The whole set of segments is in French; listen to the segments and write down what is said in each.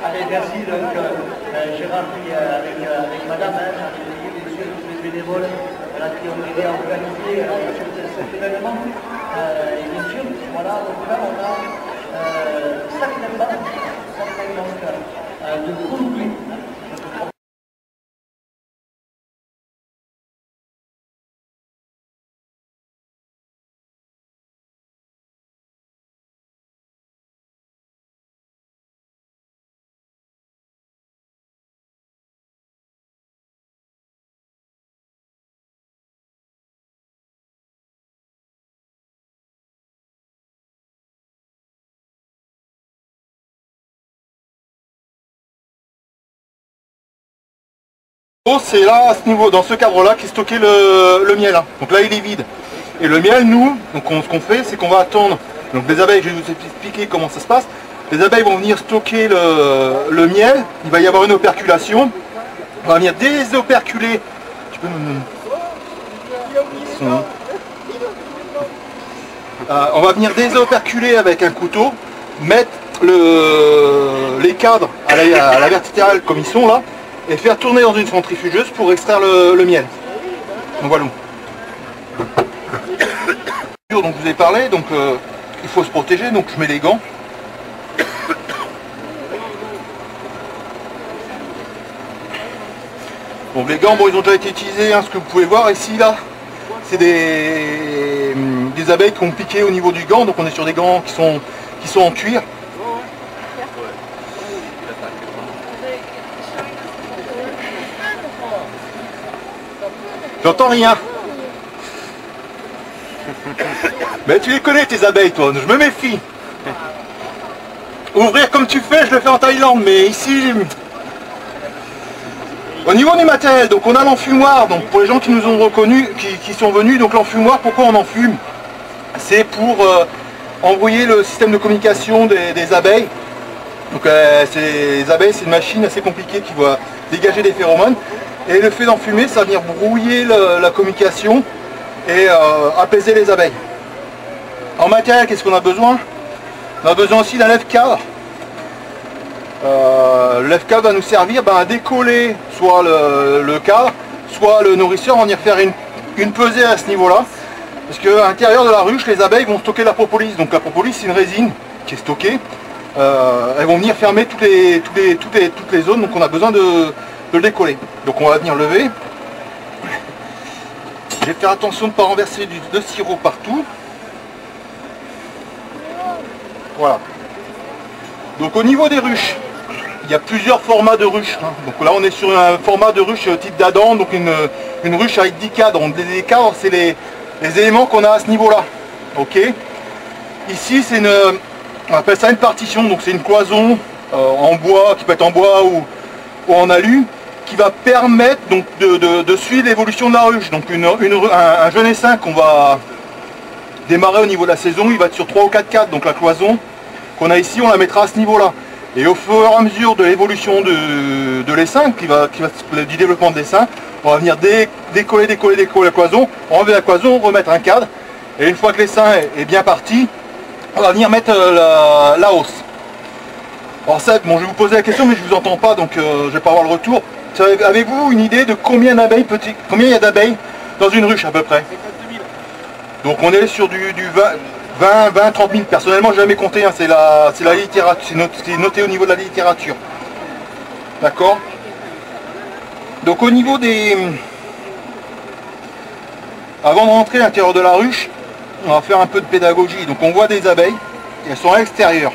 Allez, merci. Donc, Gérard, avec madame, monsieur, tous les bénévoles qui ont aidé à organiser cet événement. Et bien sûr, voilà, donc là, on a sacrément de conduite. C'est là, à ce niveau, dans ce cadre-là, qui est stocké le miel. Donc là, il est vide. Et le miel, nous, donc ce qu'on fait, c'est qu'on va attendre. Donc les abeilles, je vais vous expliquer comment ça se passe. Les abeilles vont venir stocker le miel. Il va y avoir une operculation. On va venir désoperculer. Tu peux on va venir désoperculer avec un couteau, mettre les cadres à la verticale comme ils sont là, et faire tourner dans une centrifugeuse pour extraire le miel. Donc voilà. Donc je vous ai parlé, donc il faut se protéger, donc je mets les gants. Donc les gants, bon, ils ont déjà été utilisés, hein, ce que vous pouvez voir ici là, c'est des abeilles qui ont piqué au niveau du gant, donc on est sur des gants qui sont en cuir. J'entends rien. Mais tu les connais tes abeilles toi, je me méfie. Ouvrir comme tu fais, je le fais en Thaïlande, mais ici... Au niveau du matériel, donc on a l'enfumoir, donc pour les gens qui nous ont reconnus, qui sont venus, donc l'enfumoir, pourquoi on enfume? C'est pour envoyer le système de communication des abeilles. Donc les abeilles, c'est une machine assez compliquée qui va dégager des phéromones. Et le fait d'enfumer, ça va venir brouiller la communication et apaiser les abeilles. En matériel, qu'est-ce qu'on a besoin? On a besoin aussi d'un lève-cadre. Le lève-cadre va nous servir à décoller soit le cadre, soit le nourrisseur. On va venir faire une pesée à ce niveau-là. Parce qu'à l'intérieur de la ruche, les abeilles vont stocker la propolis. Donc la propolis, c'est une résine qui est stockée. Elles vont venir fermer toutes les zones, donc on a besoin de le décoller. Donc on va venir lever. Je vais faire attention de ne pas renverser de sirop partout. Voilà. Donc au niveau des ruches, il y a plusieurs formats de ruches. Donc là on est sur un format de ruche type d'Adam, donc une ruche avec 10 cadres. Donc les cadres, c'est les éléments qu'on a à ce niveau-là. Ok. Ici c'est on appelle ça une partition, donc c'est une cloison en bois, qui peut être en bois ou en alu, qui va permettre donc de suivre l'évolution de la ruche. Donc un jeune essaim qu'on va démarrer au niveau de la saison, il va être sur 3 ou 4 cadres. Donc la cloison qu'on a ici, on la mettra à ce niveau-là. Et au fur et à mesure de l'évolution de l'essaim, du développement de l'essaim, on va venir décoller la cloison, enlever la cloison, remettre un cadre. Et une fois que l'essaim est bien parti, on va venir mettre la hausse. Alors ça, bon, je vais vous poser la question, mais je ne vous entends pas, donc je ne vais pas avoir le retour. Avez-vous une idée de combien il y a d'abeilles dans une ruche à peu près? Donc on est sur du 20, 30 000. Personnellement, je n'ai jamais compté, hein, c'est la littérature, c'est noté au niveau de la littérature. D'accord? Donc au niveau des... Avant de rentrer à l'intérieur de la ruche, on va faire un peu de pédagogie. Donc on voit des abeilles, elles sont à l'extérieur.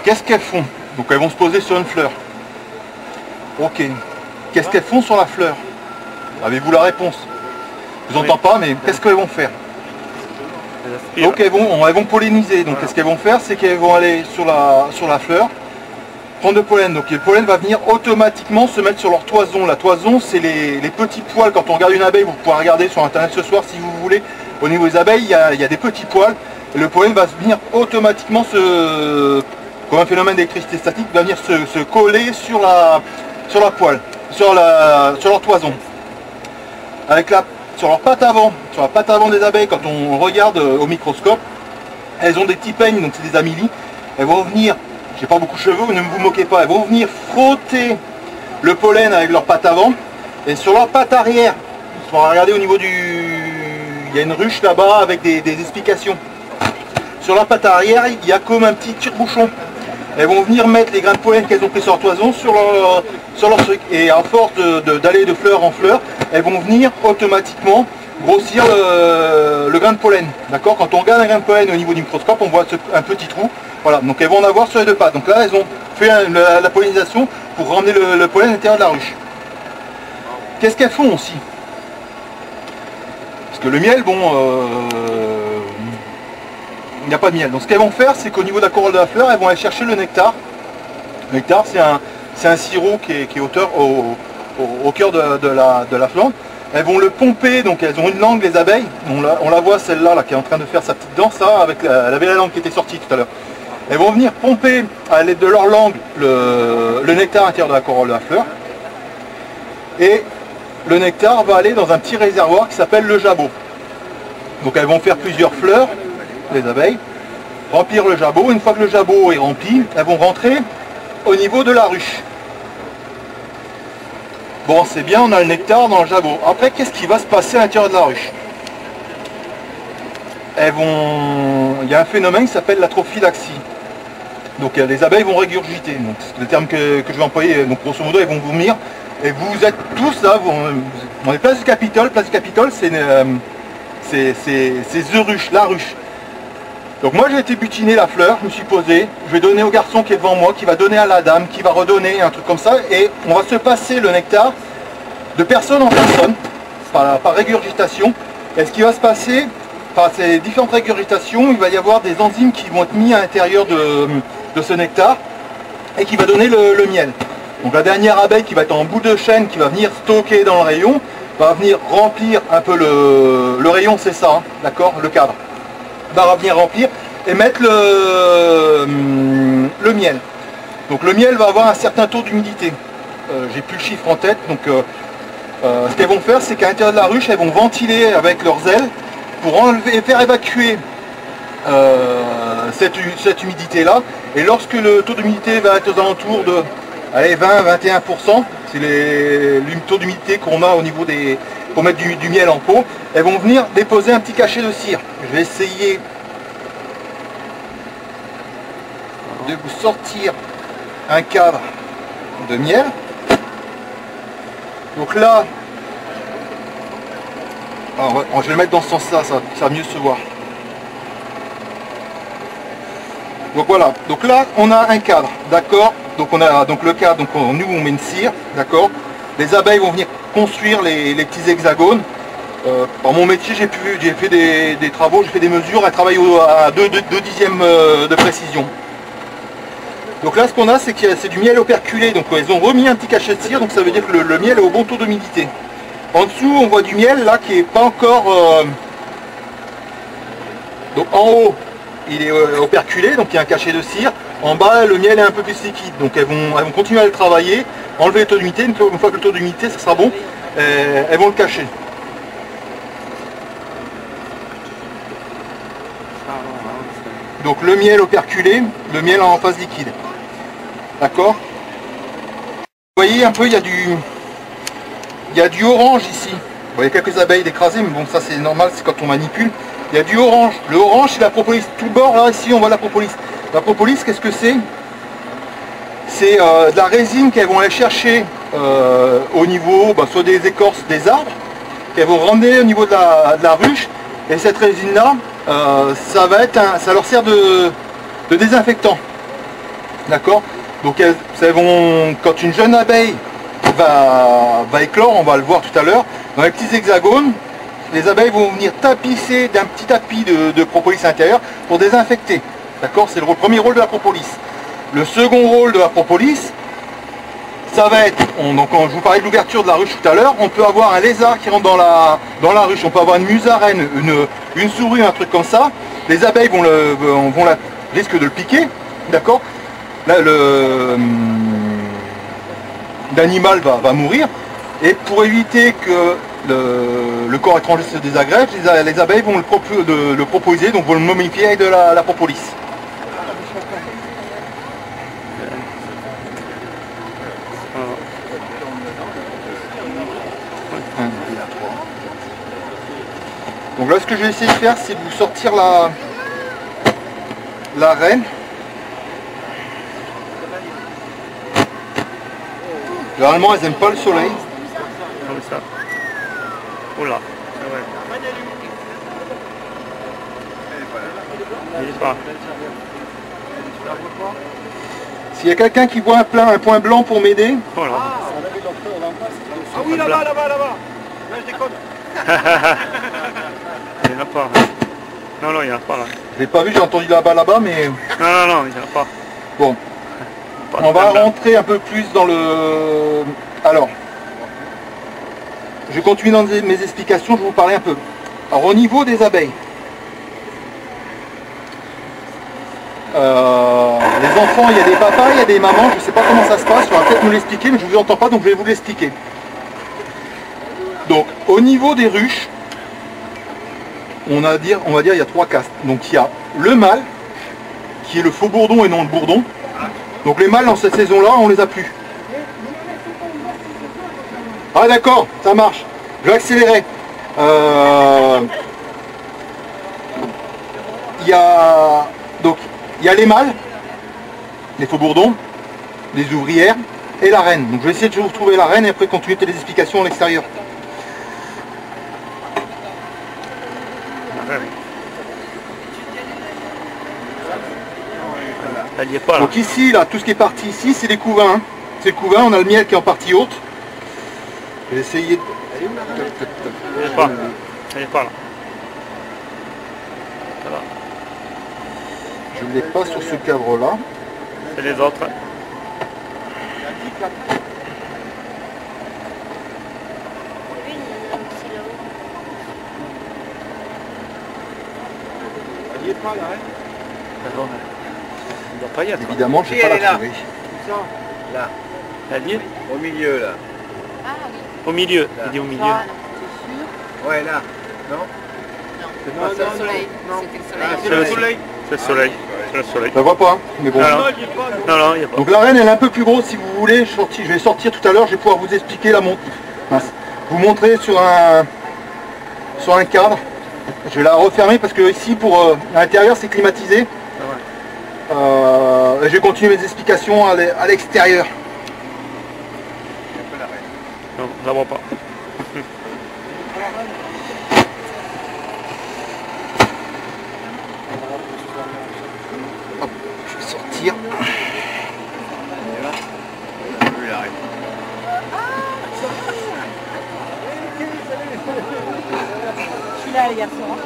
Qu'est-ce qu'elles font? Donc elles vont se poser sur une fleur. Ok. Qu'est-ce qu'elles font sur la fleur? Avez-vous la réponse? Je vous entends pas, mais qu'est-ce qu'elles vont faire? Donc elles vont polliniser. Donc ce qu'elles vont faire, c'est qu'elles vont aller sur la fleur, prendre le pollen. Donc le pollen va venir automatiquement se mettre sur leur toison. La toison, c'est les petits poils. Quand on regarde une abeille, vous pouvez regarder sur internet ce soir si vous voulez. Au niveau des abeilles, il y a des petits poils. Et le pollen va venir automatiquement comme un phénomène d'électricité statique, va venir se coller sur la poêle, sur leur toison. Sur leur patte avant, sur la patte avant des abeilles, quand on regarde au microscope, elles ont des petits peignes, donc c'est des amélies. Elles vont venir, j'ai pas beaucoup de cheveux, ne vous moquez pas, elles vont venir frotter le pollen avec leur patte avant, et sur leur patte arrière, on va regarder au niveau il y a une ruche là-bas avec des explications. Sur la patte arrière, il y a comme un petit tire-bouchon. Elles vont venir mettre les grains de pollen qu'elles ont pris sur leur toison sur leur truc. Et à force d'aller de fleur en fleur, elles vont venir automatiquement grossir le grain de pollen. D'accord? Quand on regarde un grain de pollen au niveau du microscope, on voit un petit trou. Voilà, donc elles vont en avoir sur les deux pattes. Donc là, elles ont fait la pollinisation pour ramener le pollen à l'intérieur de la ruche. Qu'est-ce qu'elles font aussi? Parce que le miel, bon... il n'y a pas de miel. Donc ce qu'elles vont faire, c'est qu'au niveau de la corolle de la fleur, elles vont aller chercher le nectar. Le nectar, c'est un sirop qui est au cœur de la plante. Elles vont le pomper, donc elles ont une langue, les abeilles. On la voit, celle-là là, qui est en train de faire sa petite danse, là, avec elle avait la langue qui était sortie tout à l'heure. Elles vont venir pomper à l'aide de leur langue le nectar à l'intérieur de la corolle de la fleur. Et le nectar va aller dans un petit réservoir qui s'appelle le jabot. Donc elles vont faire plusieurs fleurs, les abeilles, remplir le jabot. Une fois que le jabot est rempli, elles vont rentrer au niveau de la ruche. Bon, c'est bien, on a le nectar dans le jabot. Après, qu'est-ce qui va se passer à l'intérieur de la ruche? Il y a un phénomène qui s'appelle l'atrophylaxie. Donc les abeilles vont régurgiter. Donc c'est le terme que je vais employer. Donc grosso modo, elles vont vomir. Et vous êtes tous là, on est place du Capitole. Place du Capitole, c'est The Ruche, la ruche. Donc moi j'ai été butiner la fleur, je me suis posé, je vais donner au garçon qui est devant moi, qui va donner à la dame, qui va redonner, un truc comme ça, et on va se passer le nectar de personne en personne, par régurgitation. Et ce qui va se passer, par ces différentes régurgitations, il va y avoir des enzymes qui vont être mis à l'intérieur de ce nectar, et qui va donner le miel. Donc la dernière abeille qui va être en bout de chaîne, qui va venir stocker dans le rayon, va venir remplir un peu le rayon, c'est ça, hein, d'accord, le cadre. Va venir remplir et mettre le miel. Donc le miel va avoir un certain taux d'humidité. J'ai plus le chiffre en tête, donc ce qu'elles vont faire, c'est qu'à l'intérieur de la ruche, elles vont ventiler avec leurs ailes pour faire évacuer cette humidité-là. Et lorsque le taux d'humidité va être aux alentours de 20-21%, c'est le taux d'humidité qu'on a au niveau pour mettre du miel en pot, elles vont venir déposer un petit cachet de cire. Je vais essayer de vous sortir un cadre de miel. Donc là, alors, je vais le mettre dans ce sens-là, ça va mieux se voir. Donc voilà, donc là on a un cadre, d'accord. Donc on a le cadre, donc nous on met une cire, d'accord. Les abeilles vont venir construire les petits hexagones. Par mon métier, j'ai fait des travaux, j'ai fait des mesures, elles travaillent à 2 dixièmes de précision. Donc là, ce qu'on a, c'est que c'est du miel operculé. Donc ils ont remis un petit cachet de cire, donc ça veut dire que le miel est au bon taux d'humidité. En dessous, on voit du miel là qui n'est pas encore... Donc en haut, il est operculé, donc il y a un cachet de cire. En bas, le miel est un peu plus liquide. Donc elles vont continuer à le travailler, enlever le taux d'humidité. Une fois que le taux d'humidité, ça sera bon, elles vont le cacher. Donc le miel operculé, le miel en phase liquide. D'accord? Vous voyez un peu, il y a du orange ici. Bon, il y a quelques abeilles écrasées, mais bon, ça c'est normal, c'est quand on manipule. Il y a du orange. Le orange, c'est la propolis. Tout le bord, là, ici, on voit la propolis. La propolis, qu'est-ce que c'est? C'est de la résine qu'elles vont aller chercher au niveau, soit des écorces des arbres, qu'elles vont ramener au niveau de la ruche. Et cette résine-là, ça leur sert de désinfectant. D'accord? Donc quand une jeune abeille va éclore, on va le voir tout à l'heure, dans les petits hexagones, les abeilles vont venir tapisser d'un petit tapis de propolis à l'intérieur pour désinfecter. D'accord? C'est le premier rôle de la propolis. Le second rôle de la propolis, ça va être, donc quand je vous parlais de l'ouverture de la ruche tout à l'heure, on peut avoir un lézard qui rentre dans la ruche, on peut avoir une musaraigne, une souris, un truc comme ça. Les abeilles risquent de le piquer, d'accord? Là, l'animal va mourir. Et pour éviter que le corps étranger se désagrège, les abeilles vont le propoliser, donc vont le momifier avec de la propolis. Donc là, ce que je vais essayer de faire, c'est de vous sortir la reine. Généralement, elles n'aiment pas le soleil. Comme ça. Oula, il est pas. S'il y a quelqu'un qui voit un point blanc pour m'aider. Oh là. Ah oui, là-bas. Là, je déconne. Il n'y en a pas. Non, il n'y en a pas là. Je l'ai pas vu, j'ai entendu là-bas, mais... Non, il n'y en a pas. Bon. On va rentrer un peu plus dans le... Alors, je continue dans mes explications, je vais vous parler un peu. Alors, au niveau des abeilles, les enfants, il y a des papas, il y a des mamans, je ne sais pas comment ça se passe, on va peut-être nous l'expliquer, mais je ne vous entends pas, donc je vais vous l'expliquer. Donc, au niveau des ruches, on va dire il y a 3 castes. Donc, il y a le mâle, qui est le faux bourdon et non le bourdon. Donc les mâles dans cette saison-là, on les a plus. Ah d'accord, ça marche. Je vais accélérer. Il y a les mâles, les faux bourdons, les ouvrières et la reine. Donc je vais essayer de vous retrouver la reine et après continuer les explications à l'extérieur. Elle y est pas là. Donc ici, là, tout ce qui est parti ici, c'est les couvains. Hein. C'est le couvain, on a le miel qui est en partie haute. Je vais essayer de... Elle est pas là. Ça va. Je ne l'ai pas sur ce cadre-là. C'est les autres. Il est pas là, hein? Il ne doit pas y être. Évidemment, je ne vais pas la trouver. Là, Elle y est au milieu, là. au milieu. Il dit au milieu. Ouais, là. Non? C'est pas ça. Le soleil. C'était Ah, le c'est soleil. le soleil. C'est le soleil. C'est le soleil. Je la vois pas, hein, mais bon. Non, Non, il n'y est pas. Non, il n'y a pas. Donc la reine, elle est un peu plus grosse si vous voulez. Je vais sortir tout à l'heure, je vais pouvoir vous expliquer la montre. Vous montrer sur un cadre. Je vais la refermer parce que ici, pour à l'intérieur, c'est climatisé. Je vais continuer mes explications à l'extérieur. Non, je la vois pas. Hop, je vais sortir. Je suis là, les garçons.